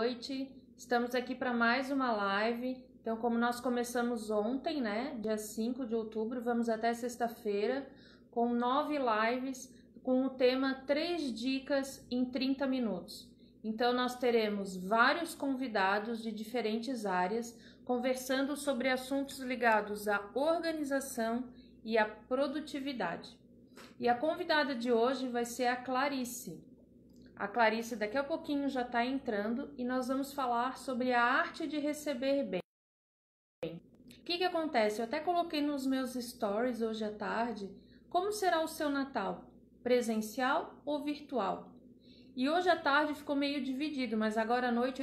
noite. Estamos aqui para mais uma live. Então, como nós começamos ontem, né, dia 5 de outubro, vamos até sexta-feira, com 9 lives, com o tema 3 dicas em 30 minutos. Então, nós teremos vários convidados de diferentes áreas, conversando sobre assuntos ligados à organização e à produtividade. E a convidada de hoje vai ser a Clarice. A Clarice daqui a pouquinho já está entrando e nós vamos falar sobre a arte de receber bem. O que acontece? Eu até coloquei nos meus stories hoje à tarde como será o seu Natal, presencial ou virtual? E hoje à tarde ficou meio dividido, mas agora à noite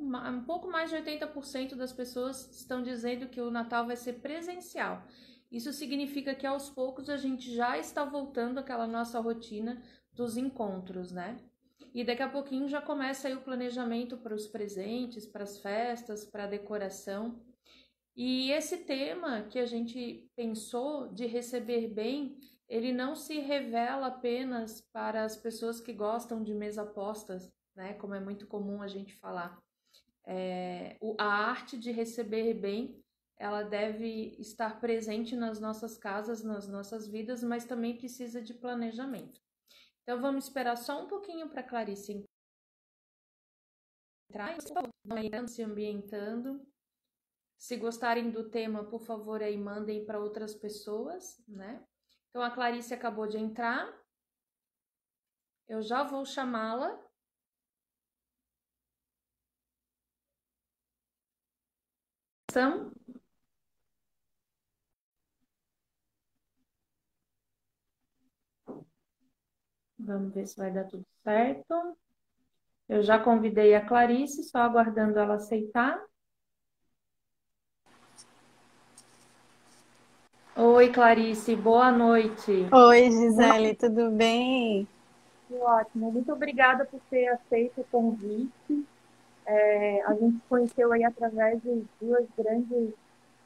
um pouco mais de 80% das pessoas estão dizendo que o Natal vai ser presencial. Isso significa que aos poucos a gente já está voltando àquela nossa rotina dos encontros, né? E daqui a pouquinho já começa aí o planejamento para os presentes, para as festas, para a decoração. E esse tema que a gente pensou de receber bem, ele não se revela apenas para as pessoas que gostam de mesa apostas, né? Como é muito comum a gente falar. A arte de receber bem, ela deve estar presente nas nossas casas, nas nossas vidas, mas também precisa de planejamento. Então vamos esperar só um pouquinho para a Clarice entrar, se ambientando. Se gostarem do tema, por favor, aí mandem para outras pessoas, né? Então a Clarice acabou de entrar. Eu já vou chamá-la. Vamos ver se vai dar tudo certo. Eu já convidei a Clarice, só aguardando ela aceitar. Oi, Clarice, boa noite. Oi, Gisele, tudo bem? Ótimo, muito obrigada por ter aceito o convite. A gente se conheceu aí através de duas grandes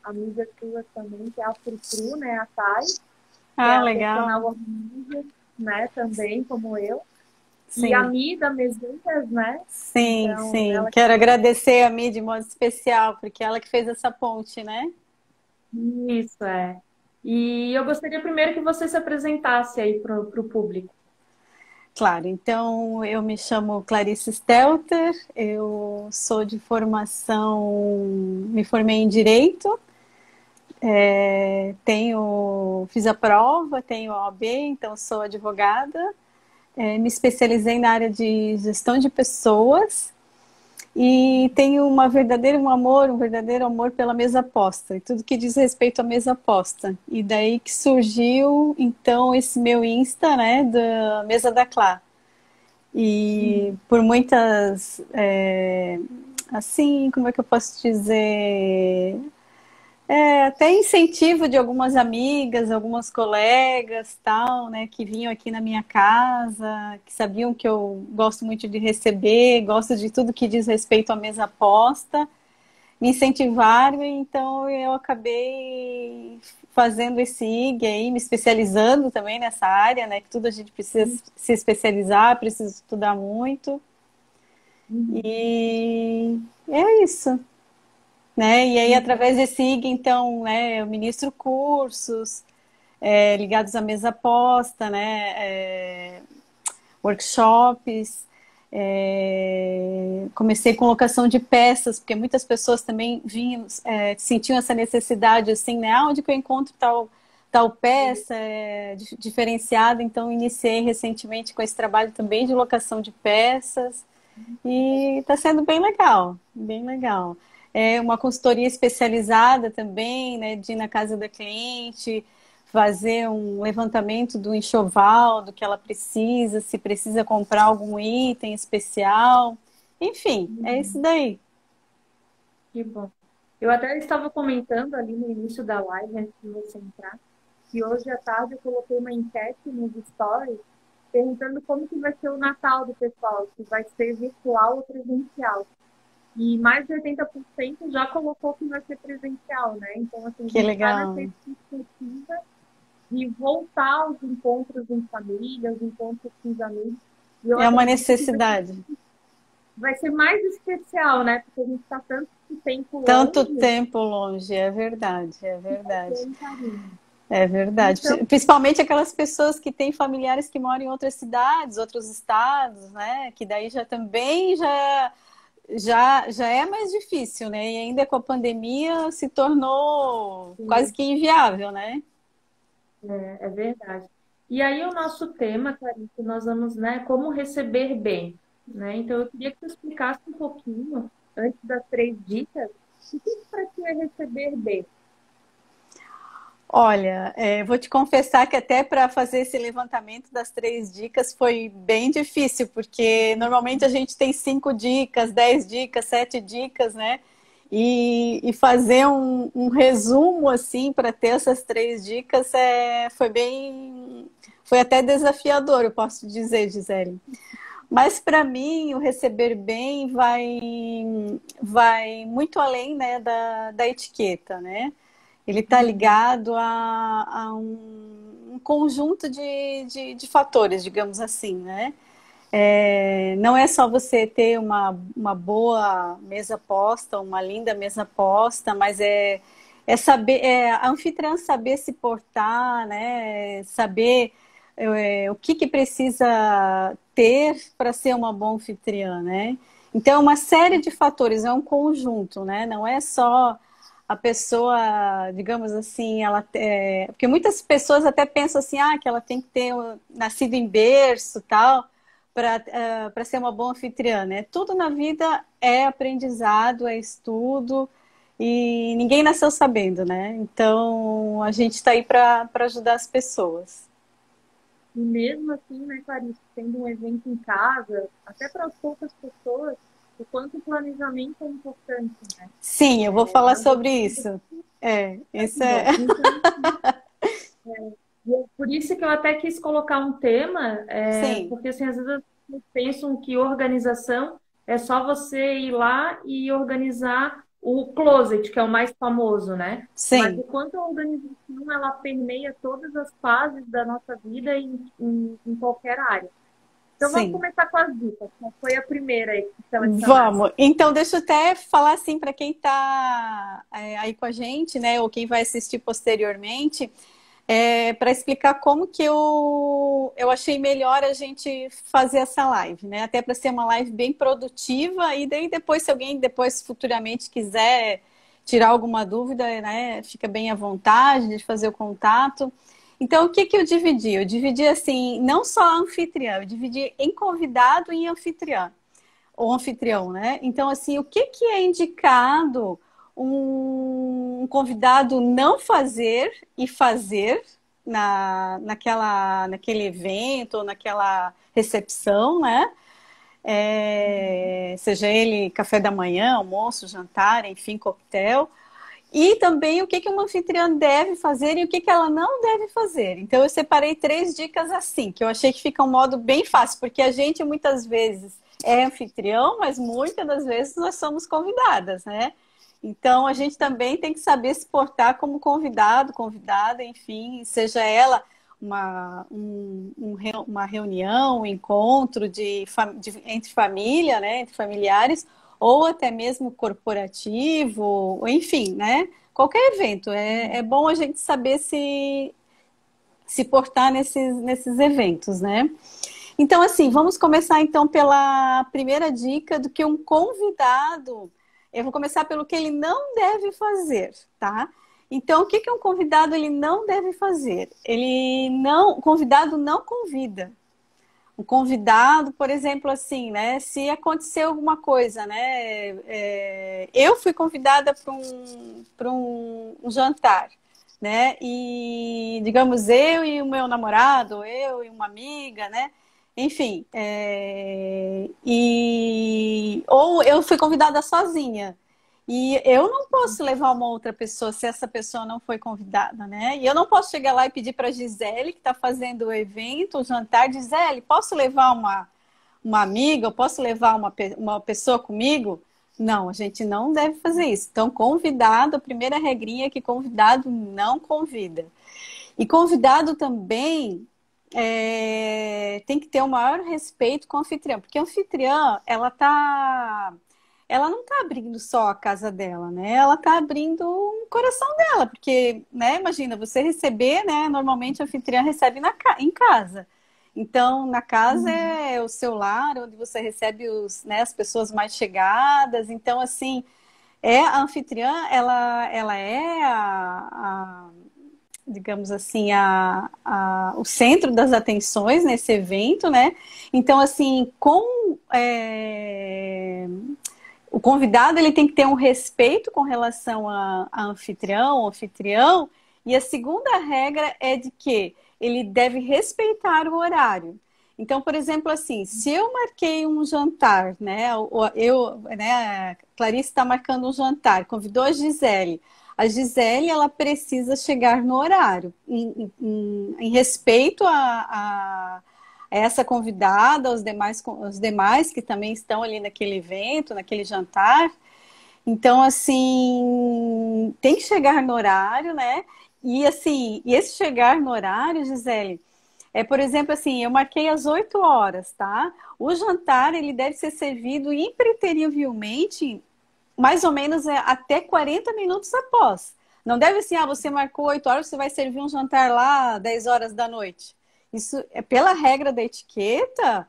amigas suas também, que é a Frufru, né, a Thay, que é Ah, a legal. personal organizer, né, também, como eu, e a Sim, Mi da Mesinhas, né, sim, então sim. ela que Quero agradecer a Mi de modo especial, porque ela que fez essa ponte, né? isso é. E eu gostaria primeiro que você se apresentasse aí para o público. Claro, então eu me chamo Clarice Stelter, eu sou de formação, me formei em Direito, fiz a prova, tenho a OAB, então sou advogada, me especializei na área de gestão de pessoas. E tenho um verdadeiro amor pela mesa aposta e tudo que diz respeito à mesa aposta. E daí que surgiu, então, esse meu Insta, né, da Mesa da Clá. E por muitas, assim, como é que eu posso dizer? Até incentivo de algumas amigas, algumas colegas, tal, né, que vinham aqui na minha casa, que sabiam que eu gosto muito de receber, gosto de tudo que diz respeito à mesa posta, me incentivaram, e então eu acabei fazendo esse IG aí, me especializando também nessa área, né, que tudo a gente precisa se especializar, precisa estudar muito, Uhum. e é isso. Né? E aí, Uhum. através desse IG, então, né, eu ministro cursos ligados à mesa posta, né, workshops, comecei com locação de peças, porque muitas pessoas também vinham, sentiam essa necessidade, assim, né, onde que eu encontro tal peça diferenciada, então iniciei recentemente com esse trabalho também de locação de peças, e está sendo bem legal, bem legal. É uma consultoria especializada também, né, de ir na casa da cliente, fazer um levantamento do enxoval, do que ela precisa, se precisa comprar algum item especial. Enfim, é isso Uhum. daí. Que bom. Eu até estava comentando ali no início da live, antes de você entrar, que hoje à tarde eu coloquei uma enquete nos stories perguntando como que vai ser o Natal do pessoal, se vai ser virtual ou presencial. E mais de 80% já colocou que vai ser presencial, né? Então, assim, a Que gente está nessa legal. expectativa de voltar aos encontros em família, aos encontros com os amigos. E eu É uma acredito que vai ser necessidade. vai ser mais especial, né? Porque a gente está tanto tempo Tanto longe, tempo longe, é verdade, é vai ter verdade. um carinho. É verdade. Então, Principalmente aquelas pessoas que têm familiares que moram em outras cidades, outros estados, né? Que daí já também já é mais difícil, né? E ainda com a pandemia se tornou quase sim, que inviável, né? é verdade. E aí o nosso tema, Clarice, nós vamos, né, como receber bem, né? Então eu queria que você explicasse um pouquinho, antes das 3 dicas, o que para ti é receber bem? Olha, vou te confessar que até para fazer esse levantamento das 3 dicas foi bem difícil, porque normalmente a gente tem 5 dicas, 10 dicas, 7 dicas, né? E fazer um resumo assim para ter essas 3 dicas foi até desafiador, eu posso dizer, Gisele. Mas para mim o receber bem vai muito além, né, da etiqueta, né? Ele está ligado a um conjunto de fatores, digamos assim, né? Não é só você ter uma boa mesa posta, uma linda mesa posta, mas é saber, a anfitriã saber se portar, né? Saber o que precisa ter para ser uma boa anfitriã, né? Então, é uma série de fatores, é um conjunto, né? Não é só a pessoa, digamos assim, porque muitas pessoas até pensam assim, que ela tem que ter nascido em berço, tal, para ser uma boa anfitriã, né? Tudo na vida é aprendizado, é estudo e ninguém nasceu sabendo, né? Então a gente está aí para ajudar as pessoas. E mesmo assim, né, Clarice, tendo um evento em casa, até para as poucas pessoas, o quanto o planejamento é importante, né? Sim, eu vou falar É um sobre pouquinho isso. Isso é. bom. Então, por isso que eu até quis colocar um tema, Sim, porque assim, às vezes as pessoas pensam que organização é só você ir lá e organizar o closet, que é o mais famoso, né? Mas o sim. quanto a organização ela permeia todas as fases da nossa vida em qualquer área. Então vamos Sim. começar com as dicas. Qual foi a primeira aí que selecionasse? Vamos. Então, deixa eu até falar assim para quem está aí com a gente, né, ou quem vai assistir posteriormente, para explicar como que eu achei melhor a gente fazer essa live, né? Até para ser uma live bem produtiva e daí depois, se alguém depois futuramente quiser tirar alguma dúvida, né, fica bem à vontade de fazer o contato. Então, o que que eu dividi? Eu dividi assim, não só a anfitriã, eu dividi em convidado e em anfitriã o anfitrião, né? Então, assim, o que que é indicado um convidado não fazer e fazer naquele evento ou naquela recepção, né? Seja ele café da manhã, almoço, jantar, enfim, coquetel. E também o que que uma anfitriã deve fazer e o que que ela não deve fazer. Então, eu separei 3 dicas assim, que eu achei que fica um modo bem fácil, porque a gente muitas vezes é anfitrião, mas muitas das vezes nós somos convidadas, né? Então, a gente também tem que saber se portar como convidado, convidada, enfim, seja ela uma reunião, um encontro entre família, né, entre familiares, ou até mesmo corporativo, ou enfim, né? Qualquer evento. É bom a gente saber se portar nesses eventos, né? Então, assim, vamos começar então pela primeira dica do que um convidado. Eu vou começar pelo que ele não deve fazer, tá? Então, o que que um convidado ele não deve fazer? O convidado não convida. O convidado, por exemplo, assim, né? Se acontecer alguma coisa, né? Eu fui convidada para um jantar, né? E, digamos, eu e o meu namorado, eu e uma amiga, né? Enfim, ou eu fui convidada sozinha. E eu não posso levar uma outra pessoa se essa pessoa não foi convidada, né? E eu não posso chegar lá e pedir para a Gisele, que está fazendo o evento, o jantar, Gisele, posso levar uma amiga, eu posso levar uma pessoa comigo? Não, a gente não deve fazer isso. Então, convidado, a primeira regrinha é que convidado não convida. E convidado também tem que ter o maior respeito com a anfitriã, porque a anfitriã, ela não está abrindo só a casa dela, né? Ela está abrindo o coração dela, porque, né, imagina, você receber, né? Normalmente a anfitriã recebe em casa. Então, na casa Uhum. é o seu lar, onde você recebe né, as pessoas mais chegadas. Então, assim, a anfitriã, ela é digamos assim, o centro das atenções nesse evento, né? Então, assim, o convidado ele tem que ter um respeito com relação a anfitrião, anfitrião, e a segunda regra é de que ele deve respeitar o horário. Então, por exemplo, assim, se eu marquei um jantar, né, a Clarice está marcando um jantar, convidou a Gisele, ela precisa chegar no horário, em respeito a essa convidada, os demais que também estão ali naquele evento, naquele jantar. Então, assim, tem que chegar no horário, né? E assim, e esse chegar no horário, Gisele, por exemplo, assim, eu marquei às 8 horas, tá? O jantar, ele deve ser servido impreterivelmente, mais ou menos até 40 minutos após. Não deve assim, você marcou 8 horas, você vai servir um jantar lá 10 horas da noite. Isso é pela regra da etiqueta,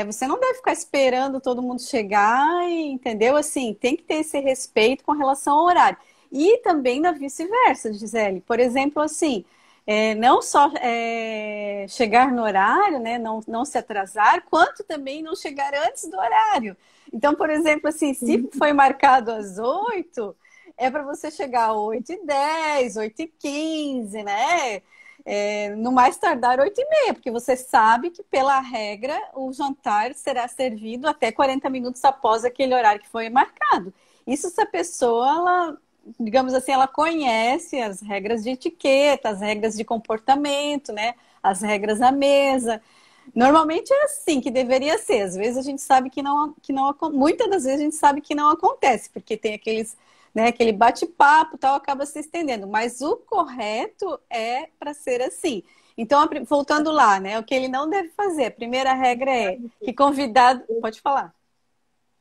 você não deve ficar esperando todo mundo chegar, entendeu? Assim, tem que ter esse respeito com relação ao horário. E também na vice-versa, Gisele. Por exemplo, assim, não só chegar no horário, né, não se atrasar, quanto também não chegar antes do horário. Então, por exemplo, assim, se foi marcado às 8, é para você chegar às 8h10, 8h15, né? No mais tardar 8h30, porque você sabe que, pela regra, o jantar será servido até 40 minutos após aquele horário que foi marcado. Isso se a pessoa, ela, digamos assim, ela conhece as regras de etiqueta, as regras de comportamento, né? As regras à mesa. Normalmente é assim que deveria ser. Às vezes a gente sabe muitas das vezes a gente sabe que não acontece, porque tem aquele bate-papo, tal, acaba se estendendo. Mas o correto é para ser assim. Então, voltando lá, né? O que ele não deve fazer. A primeira regra é que convidado. Pode falar.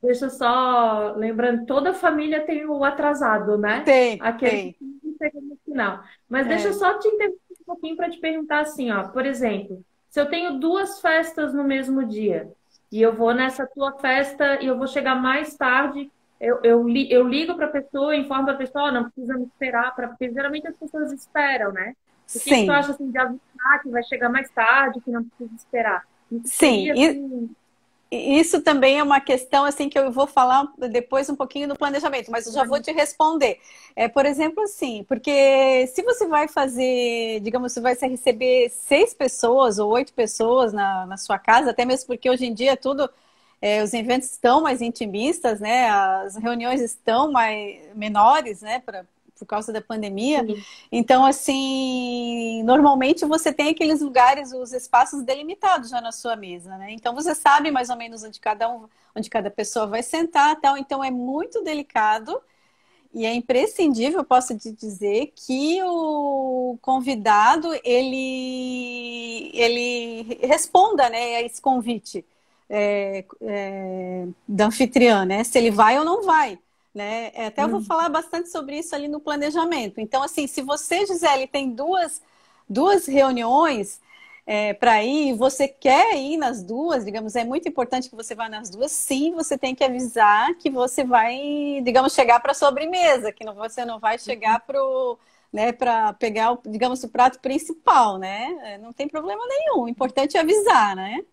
Deixa eu só lembrando, toda família tem o atrasado, né? Tem, Aquele tem. que chega no final. Mas deixa eu É. só te interromper um pouquinho para te perguntar assim, ó, por exemplo, se eu tenho duas festas no mesmo dia e eu vou nessa tua festa e eu vou chegar mais tarde, eu ligo para a pessoa, informo a pessoa, ó, não precisa me esperar, porque geralmente as pessoas esperam, né? O que que tu Sim, acha assim de avisar que vai chegar mais tarde, que não precisa esperar? Isso sim. seria assim. Isso também é uma questão assim que eu vou falar depois um pouquinho do planejamento, mas eu já vou te responder. Por exemplo, assim, porque se você vai fazer, digamos, você vai receber 6 pessoas ou 8 pessoas na sua casa, até mesmo porque hoje em dia os eventos estão mais intimistas, né? As reuniões estão mais menores, né? Por causa da pandemia. Sim. Então, assim, normalmente você tem aqueles lugares, os espaços delimitados já na sua mesa, né? Então você sabe mais ou menos onde cada pessoa vai sentar, tal. Então é muito delicado e é imprescindível, eu posso te dizer, que o convidado ele responda, né, a esse convite da anfitriã, né? Se ele vai ou não vai. Né? Até eu vou falar bastante sobre isso ali no planejamento. Então, assim, se você, Gisele, tem duas reuniões para ir, e você quer ir nas duas, digamos, é muito importante que você vá nas duas, sim, você tem que avisar que você vai, digamos, chegar para a sobremesa, que você não vai chegar para pegar, digamos, o prato principal, né? Não tem problema nenhum. O importante é avisar, né?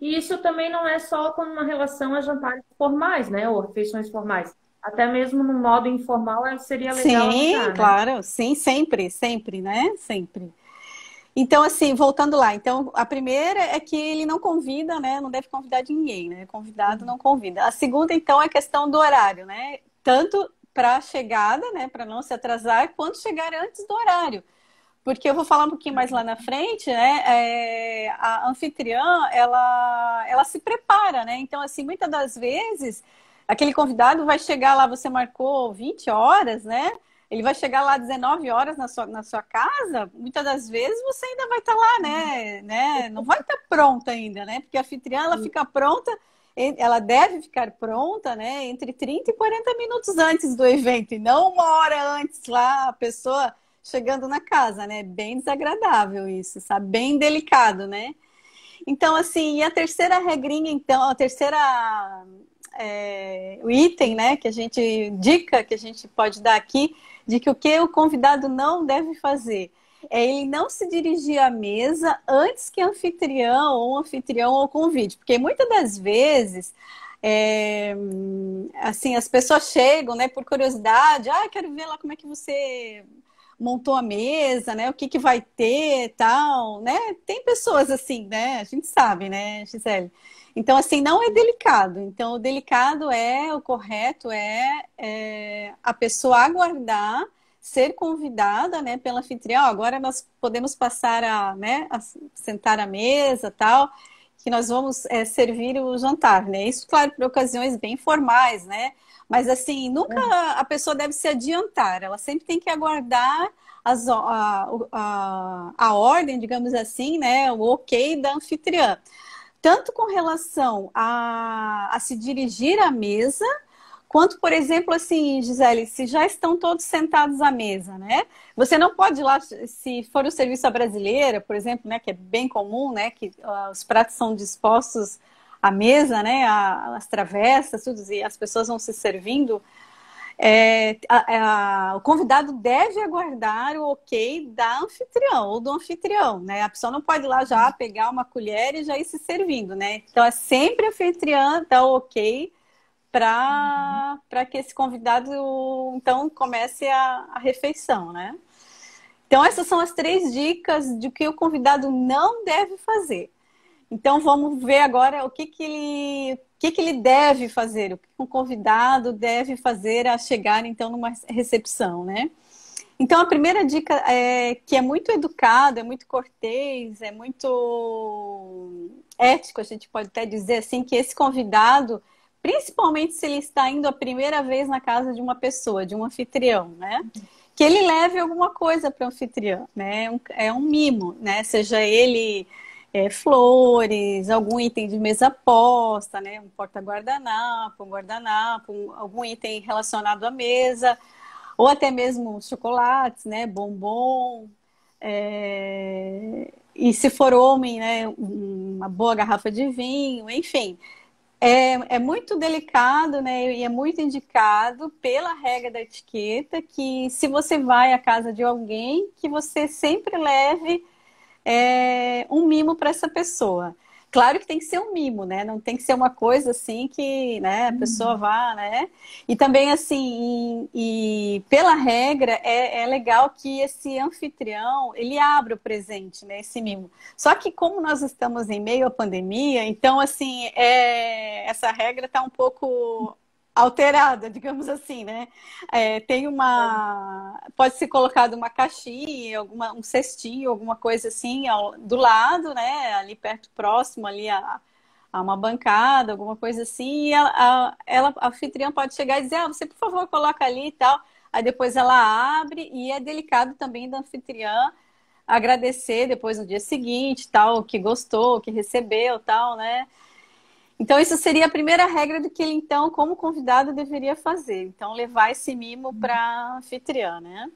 E isso também não é só com uma relação a jantares formais, né? Ou refeições formais. Até mesmo no modo informal seria legal Sim, avisar, né? claro, sim, sempre, sempre, né? Sempre. Então, assim, voltando lá, então a primeira é que ele não convida, né? Não deve convidar ninguém, né? Convidado não convida. A segunda, então, é a questão do horário, né? Tanto para a chegada, né? Para não se atrasar, quanto chegar antes do horário. Porque eu vou falar um pouquinho mais lá na frente, né? A anfitriã, ela se prepara, né? Então, assim, muitas das vezes, aquele convidado vai chegar lá, você marcou 20 horas, né? Ele vai chegar lá às 19 horas na sua casa, muitas das vezes você ainda vai estar lá, né? Não vai estar pronta ainda, né? Porque a anfitriã, ela fica pronta, ela deve ficar pronta, né? Entre 30 e 40 minutos antes do evento, e não uma hora antes lá, a pessoa chegando na casa, né? Bem desagradável isso, sabe? Bem delicado, né? Então, assim, e a terceira regrinha, então, a terceira o item, né, que a gente, dica que a gente pode dar aqui, de que o que o convidado não deve fazer é ele não se dirigir à mesa antes que o anfitrião o convide, porque muitas das vezes assim, as pessoas chegam, né, por curiosidade, quero ver lá como é que você montou a mesa, né, o que que vai ter, tal, né, tem pessoas assim, né, a gente sabe, né, Gisele? Então, assim, não é delicado. Então, o correto é a pessoa aguardar ser convidada, né, pela anfitriã. Agora nós podemos passar a sentar à mesa, tal, que nós vamos servir o jantar, né? Isso, claro, para ocasiões bem formais, né? Mas, assim, nunca a pessoa deve se adiantar. Ela sempre tem que aguardar a ordem, digamos assim, né? O ok da anfitriã. Tanto com relação a se dirigir à mesa, quanto, por exemplo, assim, Gisele, se já estão todos sentados à mesa, né? Você não pode ir lá, se for o serviço à brasileira, por exemplo, né, que é bem comum, né, que os pratos são dispostos à mesa, né, as travessas, tudo, e as pessoas vão se servindo. O convidado deve aguardar o ok da anfitriã ou do anfitrião, né? A pessoa não pode ir lá já pegar uma colher e já ir se servindo, né? Então é sempre a anfitriã dar o ok para que esse convidado então comece a refeição, né? Então essas são as 3 dicas de que o convidado não deve fazer. Então vamos ver agora o que ele deve fazer, o que um convidado deve fazer a chegar então numa recepção, né? Então a primeira dica é que é muito educado, é muito cortês, é muito ético, a gente pode até dizer assim, que esse convidado, principalmente se ele está indo a primeira vez na casa de uma pessoa, de um anfitrião, né? Que ele leve alguma coisa para o anfitrião, né? É um mimo, né? Seja ele flores, algum item de mesa posta, né? Um porta-guardanapo, um guardanapo, algum item relacionado à mesa, ou até mesmo chocolates, né? Bombom. E se for homem, né? Uma boa garrafa de vinho, enfim. É muito delicado, né? E é muito indicado pela regra da etiqueta que se você vai à casa de alguém, que você sempre leve um mimo para essa pessoa. Claro que tem que ser um mimo, né? Não tem que ser uma coisa assim que, né, a pessoa vá, né? E também, assim, e pela regra, é legal que esse anfitrião, ele abra o presente, né? Esse mimo. Só que como nós estamos em meio à pandemia, então, assim, essa regra está um pouco alterada, digamos assim, né? Pode ser colocado uma caixinha, um cestinho, alguma coisa assim, do lado, né? Ali perto, próximo, ali a uma bancada, alguma coisa assim, e a anfitriã pode chegar e dizer, você, por favor, coloca ali e tal. Aí depois ela abre, e é delicado também da anfitriã agradecer depois no dia seguinte, tal, que gostou, que recebeu, tal, né? Então, isso seria a primeira regra do que ele, então, como convidado, deveria fazer. Então, levar esse mimo para a anfitriã, né?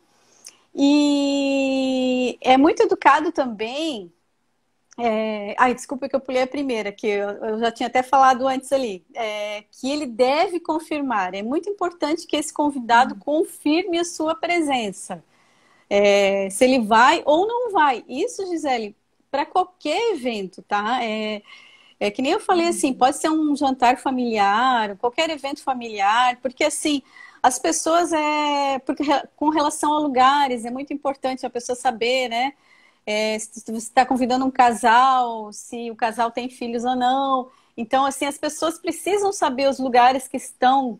E é muito educado também... desculpa que eu pulei a primeira, que eu já tinha até falado antes ali. Que ele deve confirmar. É muito importante que esse convidado confirme a sua presença. Se ele vai ou não vai. Isso, Gisele, para qualquer evento, tá? Que nem eu falei assim, pode ser um jantar familiar, qualquer evento familiar, porque assim, as pessoas, porque com relação a lugares, é muito importante a pessoa saber, né? Se você está convidando um casal, se o casal tem filhos ou não. Então, assim, as pessoas precisam saber os lugares que estão,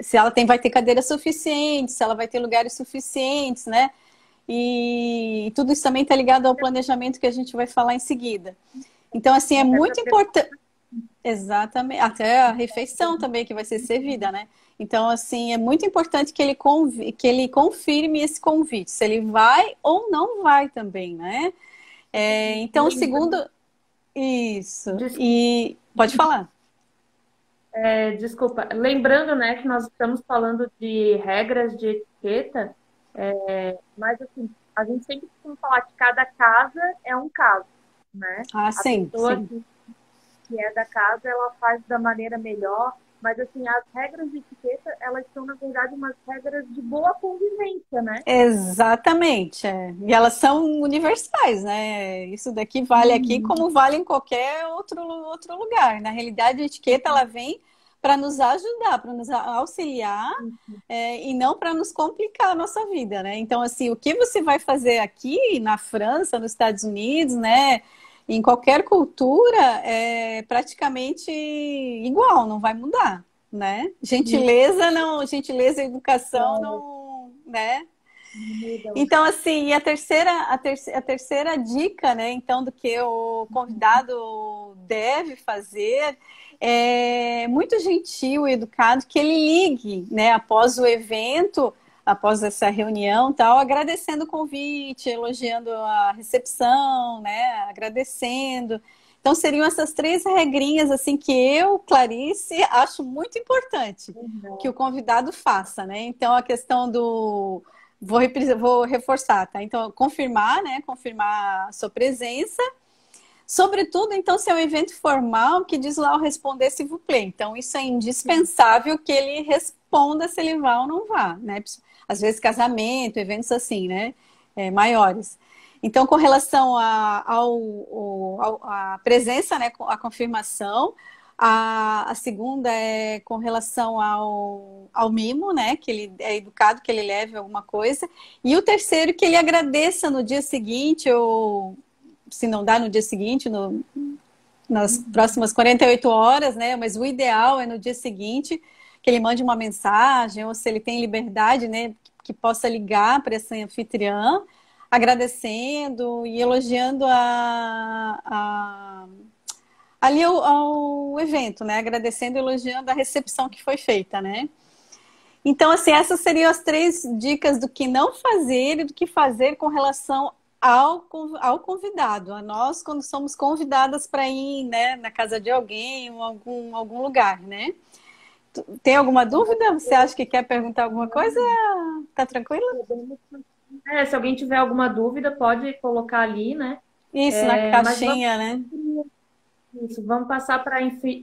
se ela vai ter cadeira suficiente, se ela vai ter lugares suficientes, né? E tudo isso também está ligado ao planejamento que a gente vai falar em seguida. Então, assim, é muito importante. Exatamente. Até a refeição também que vai ser servida, né? Então, assim, é muito importante que que ele confirme esse convite, se ele vai ou não vai também, né? Então, o segundo. Lembrando, Isso. des- E pode falar. desculpa, lembrando, né, que nós estamos falando de regras de etiqueta, mas assim, a gente sempre tem que falar que cada casa é um caso, né? Ah, A sim, pessoa sim. que é da casa, ela faz da maneira melhor, mas assim, as regras de etiqueta, elas são, na verdade, umas regras de boa convivência, né? Exatamente. E elas são universais, né? Isso daqui vale aqui Uhum. como vale em qualquer outro lugar. Na realidade, a etiqueta ela vem para nos ajudar, para nos auxiliar, e não para nos complicar a nossa vida, né? Então, assim, o que você vai fazer aqui na França, nos Estados Unidos, né? Em qualquer cultura é praticamente igual, não vai mudar, né? Gentileza não, gentileza e educação não, né? Mudam. Então, assim, a terceira dica, né, então, do que o convidado deve fazer é muito gentil e educado que ele ligue, né, após o evento, após essa reunião, tal, agradecendo o convite, elogiando a recepção, né, agradecendo. Então, seriam essas três regrinhas, assim, que eu, Clarice, acho muito importante que o convidado faça, né? Então, a questão do vou reforçar, tá? Então, confirmar, né? Confirmar a sua presença. Sobretudo, então, se é um evento formal que diz lá o responder se vous plaît. Então, isso é indispensável que ele responda se ele vai ou não vá, né? Às vezes, casamento, eventos assim, né? Maiores. Então, com relação à presença, né? A confirmação, a segunda é com relação ao mimo, né? Que ele é educado, que ele leve alguma coisa. E o terceiro, que ele agradeça no dia seguinte, ou se não dá no dia seguinte, nas próximas 48 horas, né? Mas o ideal é no dia seguinte que ele mande uma mensagem, ou se ele tem liberdade, né? Que possa ligar para essa anfitriã, agradecendo e elogiando ali ao evento, né? Agradecendo e elogiando a recepção que foi feita, né? Então, assim, essas seriam as três dicas do que não fazer e do que fazer com relação ao convidado, a nós quando somos convidadas para ir, né, na casa de alguém ou algum lugar, né? Tem alguma dúvida? Você acha que quer perguntar alguma coisa? Tá tranquila? Se alguém tiver alguma dúvida, pode colocar ali, né? Isso, na Mas vamos, caixinha, né? isso, vamos passar para a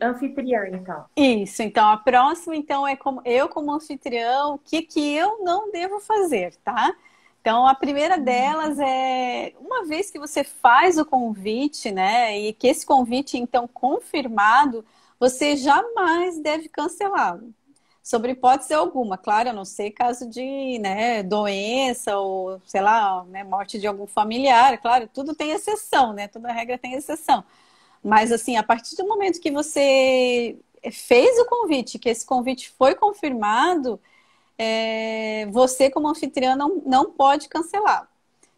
anfitriã, então. Isso, então a próxima então é como eu como anfitrião, o que que eu não devo fazer, tá? Então a primeira delas é uma vez que você faz o convite, né, e que esse convite então confirmado, você jamais deve cancelá-lo. Sobre hipótese alguma, claro, a não ser caso de, né, doença ou, sei lá, né, morte de algum familiar, claro, tudo tem exceção, né? Toda regra tem exceção. Mas, assim, a partir do momento que você fez o convite, que esse convite foi confirmado, você, como anfitriã, não pode cancelar.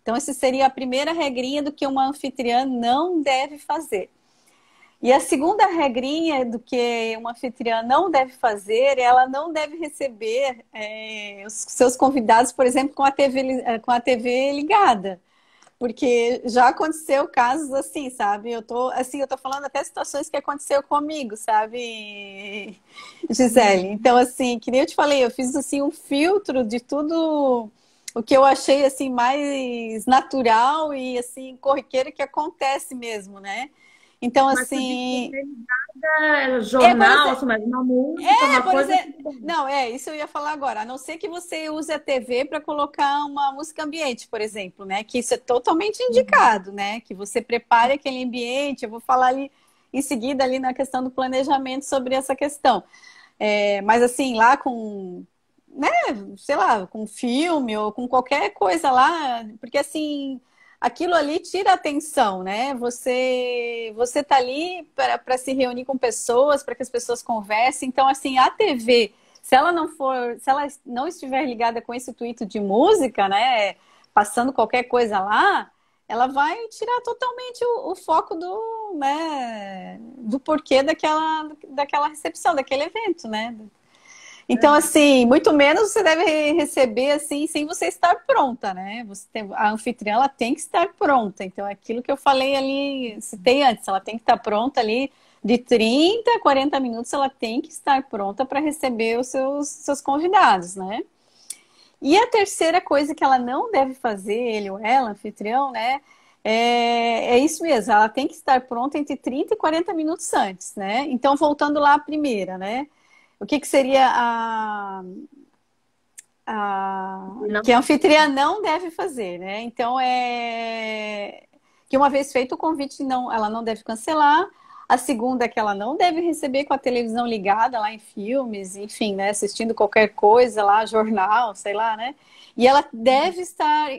Então, essa seria a primeira regrinha do que uma anfitriã não deve fazer. E a segunda regrinha do que uma anfitriã não deve fazer, ela não deve receber os seus convidados, por exemplo, com a TV ligada. Porque já aconteceu casos assim, sabe? Eu tô falando até situações que aconteceu comigo, sabe, Gisele? Então, assim, que nem eu te falei, eu fiz assim um filtro de tudo o que eu achei assim mais natural e assim corriqueiro que acontece mesmo, né? Então, Mas tu disse assim, por jornal, exemplo, assim, mas uma música, uma por coisa, exemplo, tudo bem. não, isso eu ia falar agora. A não ser que você use a TV para colocar uma música ambiente, por exemplo, né? Que isso é totalmente indicado, né? Que você prepare aquele ambiente. Eu vou falar ali em seguida ali na questão do planejamento sobre essa questão. Mas assim, lá com, né, sei lá, com filme ou com qualquer coisa lá, porque assim, aquilo ali tira a atenção, né? Você tá ali para se reunir com pessoas, para que as pessoas conversem. Então, assim, a TV, se ela não estiver ligada com esse intuito de música, né, passando qualquer coisa lá, ela vai tirar totalmente o foco né, do porquê daquela recepção, daquele evento, né? Então, assim, muito menos você deve receber assim sem você estar pronta, né? A anfitriã ela tem que estar pronta. Então, é aquilo que eu falei ali, citei antes, ela tem que estar pronta ali de 30 a 40 minutos, ela tem que estar pronta para receber os seus convidados, né? E a terceira coisa que ela não deve fazer, ele ou ela, anfitrião, né? É isso mesmo, ela tem que estar pronta entre 30 e 40 minutos antes, né? Então, voltando lá à primeira, né? O que seria Não. que a anfitriã não deve fazer, né? Então, que uma vez feito o convite, ela não deve cancelar. A segunda é que ela não deve receber com a televisão ligada lá em filmes, enfim, né? Assistindo qualquer coisa lá, jornal, sei lá, né? E ela deve estar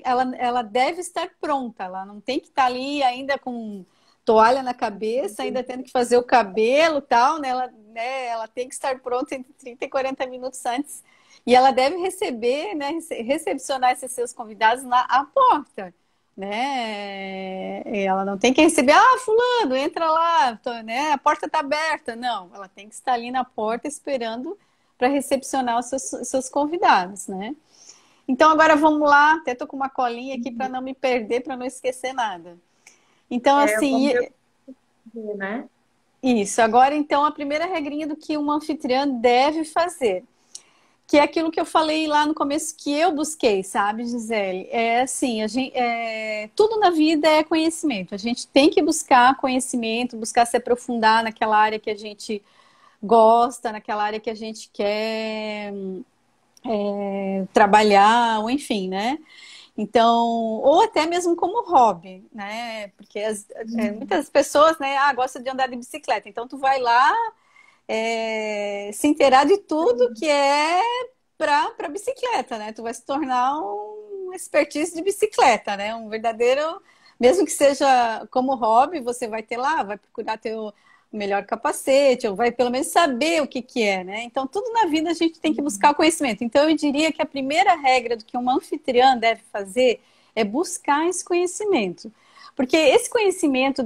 pronta, ela não tem que estar ali ainda com toalha na cabeça, ainda tendo que fazer o cabelo e tal, né? Ela tem que estar pronta entre 30 e 40 minutos antes. E ela deve receber, né? Recepcionar esses seus convidados à porta, né? Ela não tem que receber, fulano, entra lá, né? A porta está aberta. Não, ela tem que estar ali na porta esperando para recepcionar os seus convidados, né? Então agora vamos lá, até tô com uma colinha aqui para não me perder, para não esquecer nada. Então, assim, né? Isso. Agora, então, a primeira regrinha do que uma anfitriã deve fazer, que é aquilo que eu falei lá no começo que eu busquei, sabe, Gisele? É assim, tudo na vida é conhecimento. A gente tem que buscar conhecimento, buscar se aprofundar naquela área que a gente gosta, naquela área que a gente quer trabalhar, ou enfim, né? Então, ou até mesmo como hobby, né? Porque muitas pessoas, né, gostam de andar de bicicleta. Então, tu vai lá se inteirar de tudo que é para bicicleta, né? Tu vai se tornar um expertise de bicicleta, né? Um verdadeiro, mesmo que seja como hobby, você vai ter lá, vai procurar ter o melhor capacete, ou vai pelo menos saber o que é, né? Então, tudo na vida a gente tem que buscar o conhecimento. Então, eu diria que a primeira regra do que uma anfitriã deve fazer é buscar esse conhecimento. Porque esse conhecimento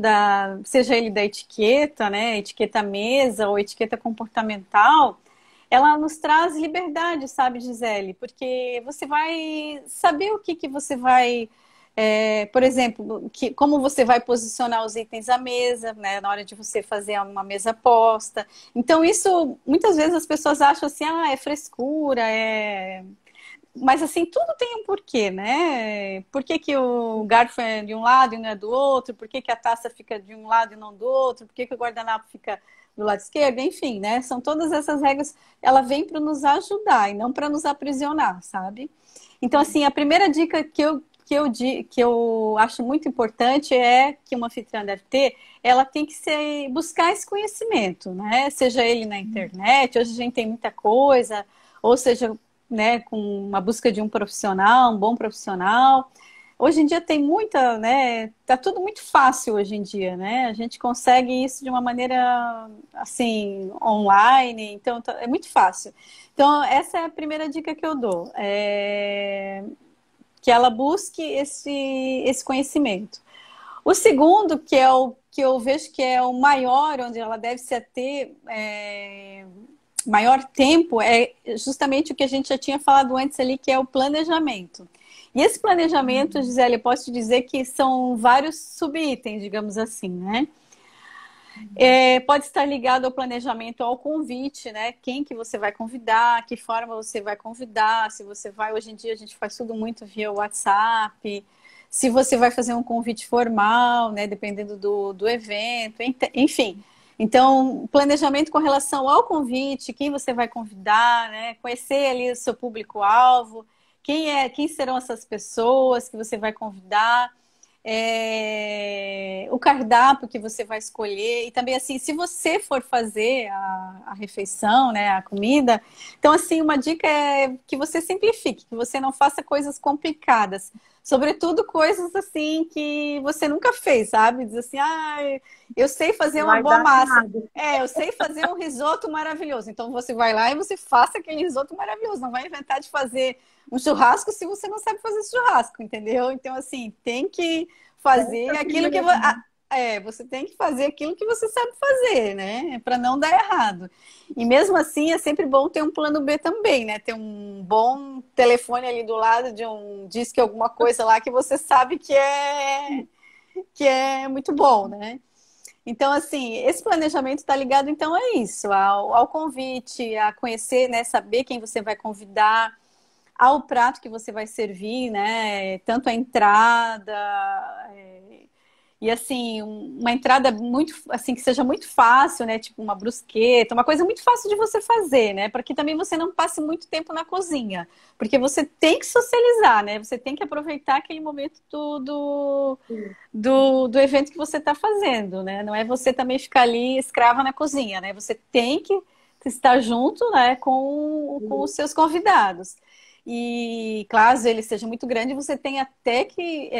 seja ele da etiqueta, né? Etiqueta mesa ou etiqueta comportamental, ela nos traz liberdade, sabe, Gisele? Porque você vai saber o que você vai por exemplo, como você vai posicionar os itens à mesa, né, na hora de você fazer uma mesa posta. Então, isso, muitas vezes as pessoas acham assim, é frescura, Mas, assim, tudo tem um porquê, né? Por que que o garfo é de um lado e não é do outro? Por que que a taça fica de um lado e não do outro? Por que que o guardanapo fica do lado esquerdo? Enfim, né? São todas essas regras, ela vem para nos ajudar e não para nos aprisionar, sabe? Então, assim, a primeira dica que eu acho muito importante que uma anfitriã deve ter, ela tem que buscar esse conhecimento, né? Seja ele na internet, hoje a gente tem muita coisa, ou seja, né, com uma busca de um profissional, um bom profissional. Hoje em dia tem muita, né? Tá tudo muito fácil hoje em dia, né? A gente consegue isso de uma maneira assim, online, então é muito fácil. Então, essa é a primeira dica que eu dou. Que ela busque esse conhecimento. O segundo, que é o que eu vejo que é o maior, onde ela deve se ter maior tempo, é justamente o que a gente já tinha falado antes ali, que é o planejamento. E esse planejamento, Gisele, eu posso te dizer que são vários subitens, digamos assim, né? Pode estar ligado ao planejamento, ao convite, né? Quem que você vai convidar, que forma você vai convidar, se você vai, hoje em dia a gente faz tudo muito via WhatsApp, se você vai fazer um convite formal, né? Dependendo do evento, enfim. Então, planejamento com relação ao convite, quem você vai convidar, né? Conhecer ali o seu público-alvo, quem serão essas pessoas que você vai convidar, o cardápio que você vai escolher, e também assim, se você for fazer a refeição, né, a comida, então assim, uma dica é que você simplifique, que você não faça coisas complicadas, sobretudo coisas assim que você nunca fez, sabe? Diz assim, eu sei fazer uma boa massa. Eu sei fazer um risoto maravilhoso. Então você vai lá e você faça aquele risoto maravilhoso. Não vai inventar de fazer um churrasco se você não sabe fazer churrasco, entendeu? Então, assim, tem que fazer aquilo que você tem que fazer aquilo que você sabe fazer, né? Para não dar errado. E mesmo assim, é sempre bom ter um plano B também, né? Ter um bom telefone ali do lado de um disque alguma coisa lá que você sabe que é muito bom, né? Então, assim, esse planejamento está ligado, então, a isso, ao convite, a conhecer, né? Saber quem você vai convidar, ao prato que você vai servir, né? Tanto a entrada, e assim, uma entrada muito, assim, que seja muito fácil, né? Tipo uma brusqueta, uma coisa muito fácil de você fazer, né? Para que também você não passe muito tempo na cozinha. Porque você tem que socializar, né? Você tem que aproveitar aquele momento do evento que você está fazendo, né? Não é você também ficar ali escrava na cozinha, né? Você tem que estar junto, né, com os seus convidados. E caso ele seja muito grande, você tem até que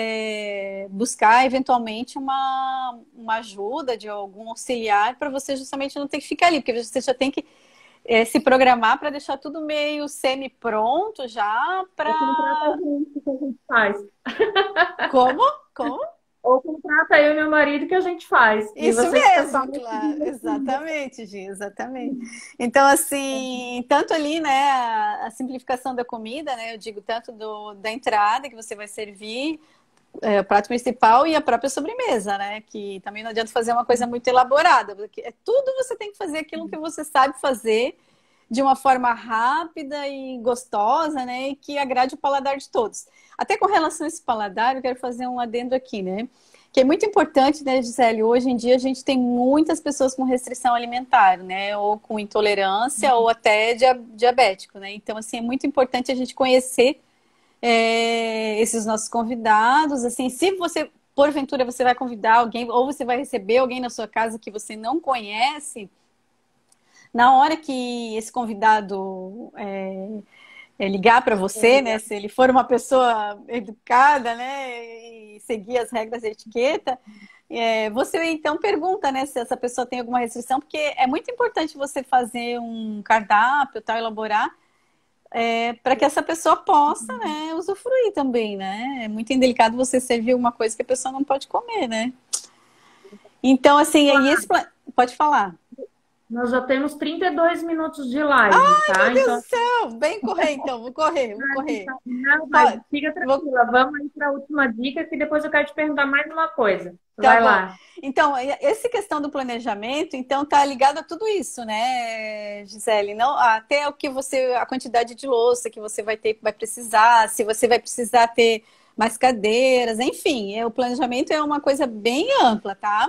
buscar eventualmente uma ajuda de algum auxiliar para você justamente não ter que ficar ali, porque você já tem que se programar para deixar tudo meio semi-pronto já para. Ou contrata a gente que a gente faz. Como? Como? Ou contrata eu e meu marido que a gente faz. E Isso você fica só mesmo, claro, exatamente, Gi, exatamente. Então, assim, tanto ali, né, a simplificação da comida, né, eu digo tanto da entrada que você vai servir, o prato principal e a própria sobremesa, né, que também não adianta fazer uma coisa muito elaborada, porque tudo você tem que fazer aquilo que você sabe fazer de uma forma rápida e gostosa, né, e que agrade o paladar de todos. Até com relação a esse paladar, eu quero fazer um adendo aqui, né, que é muito importante, né, Gisele? Hoje em dia a gente tem muitas pessoas com restrição alimentar, né? Ou com intolerância, ou até diabético, né? Então, assim, é muito importante a gente conhecer esses nossos convidados. Assim, se você, porventura, você vai convidar alguém, ou você vai receber alguém na sua casa que você não conhece, na hora que esse convidado ligar para você, né? Se ele for uma pessoa educada, né? E seguir as regras da etiqueta, você então pergunta, né? Se essa pessoa tem alguma restrição, porque é muito importante você fazer um cardápio, tal, elaborar, para que essa pessoa possa, né? Usufruir também, né? É muito indelicado você servir uma coisa que a pessoa não pode comer, né? Então, assim, pode falar. Nós já temos 32 minutos de live, Meu tá? Deus Então, do céu! Bem correr, então, vou correr, vou correr. não, mas Pode, fica vou tranquila. Vamos aí para a última dica, que depois eu quero te perguntar mais uma coisa. Tá Vai bom. lá. Então, essa questão do planejamento, então, tá ligado a tudo isso, né, Gisele? Não, até a quantidade de louça que você vai precisar, se você vai precisar ter mais cadeiras, enfim, o planejamento é uma coisa bem ampla, tá?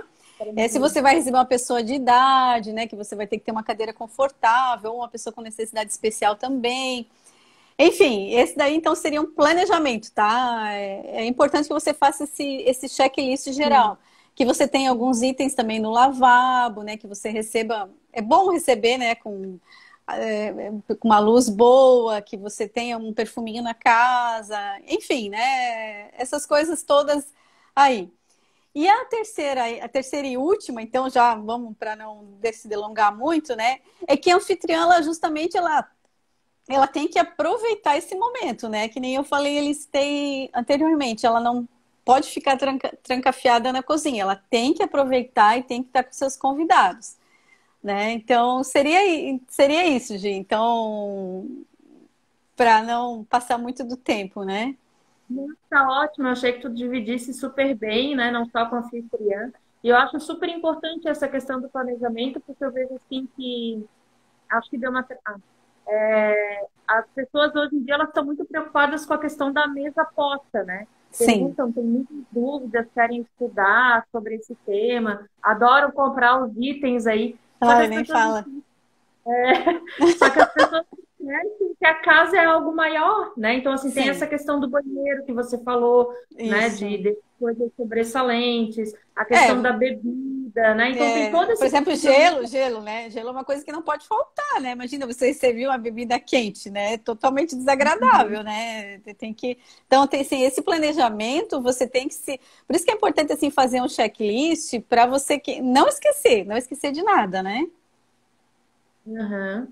Se você vai receber uma pessoa de idade, né, que você vai ter que ter uma cadeira confortável, ou uma pessoa com necessidade especial também. Enfim, esse daí então seria um planejamento, tá? É importante que você faça esse checklist geral. Que você tenha alguns itens também no lavabo, né? Que você receba. É bom receber, né? Com uma luz boa, que você tenha um perfuminho na casa, enfim, né? Essas coisas todas aí. E a terceira e última, então já vamos para não se delongar muito, né? É que a anfitriã, ela tem que aproveitar esse momento, né? Que nem eu falei, anteriormente, ela não pode ficar trancafiada na cozinha, ela tem que aproveitar e tem que estar com seus convidados, né? Então, seria isso, Gi. Então, para não passar muito do tempo, né? Tá ótimo, eu achei que tu dividisse super bem, né? Não só com a anfitriã. E eu acho super importante essa questão do planejamento, porque eu vejo assim que acho que deu uma. As pessoas hoje em dia elas estão muito preocupadas com a questão da mesa posta, né? Sim. Perguntam, têm muitas dúvidas, querem estudar sobre esse tema, adoram comprar os itens aí. Só que Ai, as nem pessoas fala. Só que as pessoas esquecem que a casa é algo maior, né? Então, assim, tem essa Sim, questão do banheiro que você falou, né? isso. De coisas sobressalentes, a questão É, da bebida, né? Então, tem todo por esse exemplo, planejamento. gelo, né? Gelo é uma coisa que não pode faltar, né? Imagina você servir uma bebida quente, né? É totalmente desagradável, né? Tem que. Então, tem assim, esse planejamento, você tem que se. Por isso que é importante assim fazer um checklist para você não esquecer de nada, né? Aham.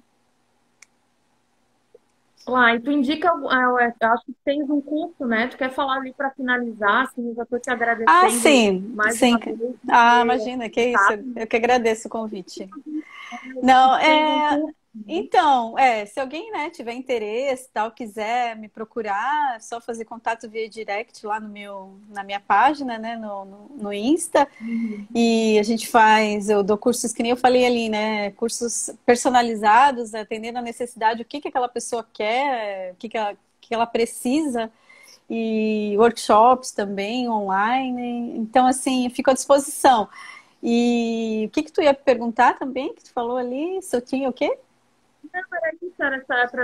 Lá, e tu indica, eu acho que tens um curso, né? Tu quer falar ali para finalizar, assim, eu já estou te Ah, agradecendo sim, mais sim. uma vez, Ah, porque, imagina, que isso. sabe, Eu que agradeço o convite. eu acho que Não, tens um curso, né? então, se alguém, né, tiver interesse, tal, quiser me procurar, é só fazer contato via direct lá na minha página, né, no Insta. Uhum. E a gente faz, eu dou cursos que nem eu falei ali, né, cursos personalizados, atendendo a necessidade, o que que aquela pessoa quer, o que ela precisa, e workshops também online. Então, assim, fico à disposição. E o que que tu ia perguntar também, que tu falou ali, se eu tinha o quê? Era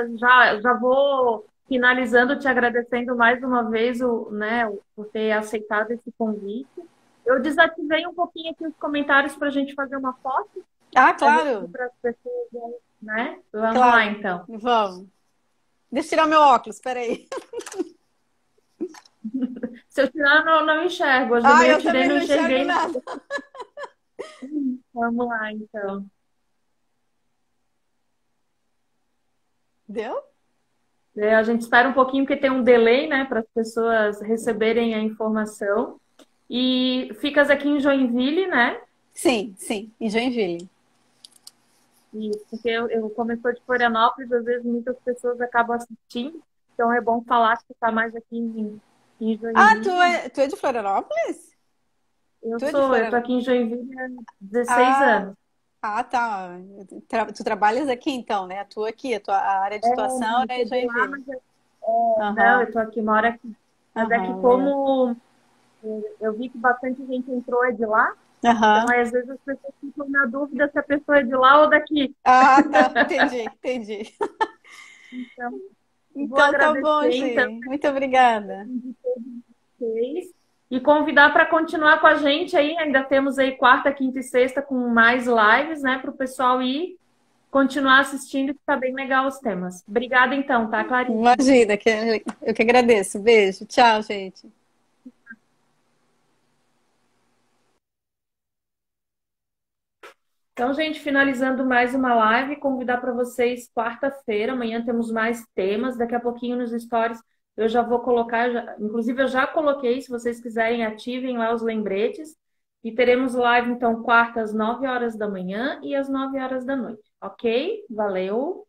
isso, já vou finalizando, te agradecendo mais uma vez né, por ter aceitado esse convite. Eu desativei um pouquinho aqui os comentários para a gente fazer uma foto, Ah, a gente claro, para as pessoas, né? Vamos lá, claro. então. Vamos. Deixa eu tirar meu óculos, peraí. Se eu tirar, não enxergo. Hoje de Ah, manhã eu eu tirei, também não não enxergo enxerguei. nada. Vamos lá, então. Deu? A gente espera um pouquinho, porque tem um delay, né, para as pessoas receberem a informação. E ficas aqui em Joinville, né? Sim, sim, em Joinville. Isso, porque como eu sou de Florianópolis, às vezes muitas pessoas acabam assistindo, então é bom falar que está mais aqui em Ah, Joinville. tu é de Florianópolis? Tu é de Eu tô Florianópolis? aqui em Joinville há 16 Ah, anos. tá. Tu trabalhas aqui então, né? Atua aqui, a área de atuação Eu é sou em de lá, Joinville. não, Aham, eu tô aqui, moro aqui. Mas é que aham, legal. como eu vi que bastante gente entrou é de lá, então Aham. aí, às vezes as pessoas ficam na dúvida se a pessoa é de lá ou daqui. Ah, tá, entendi, entendi. Então, eu vou Então tá bom, agradecer, então, Gi. Muito obrigada. de todos vocês. E convidar para continuar com a gente aí. Ainda temos aí quarta, quinta e sexta com mais lives, né? Para o pessoal ir continuar assistindo, que tá bem legal os temas. Obrigada, então, tá, Clarice? Imagina, eu que agradeço. Beijo. Tchau, gente. Então, gente, finalizando mais uma live, convidar para vocês quarta-feira. Amanhã temos mais temas. Daqui a pouquinho nos stories eu já vou colocar, inclusive eu já coloquei, se vocês quiserem, ativem lá os lembretes. E teremos live, então, quarta às 9 horas da manhã e às 9 horas da noite. Ok? Valeu!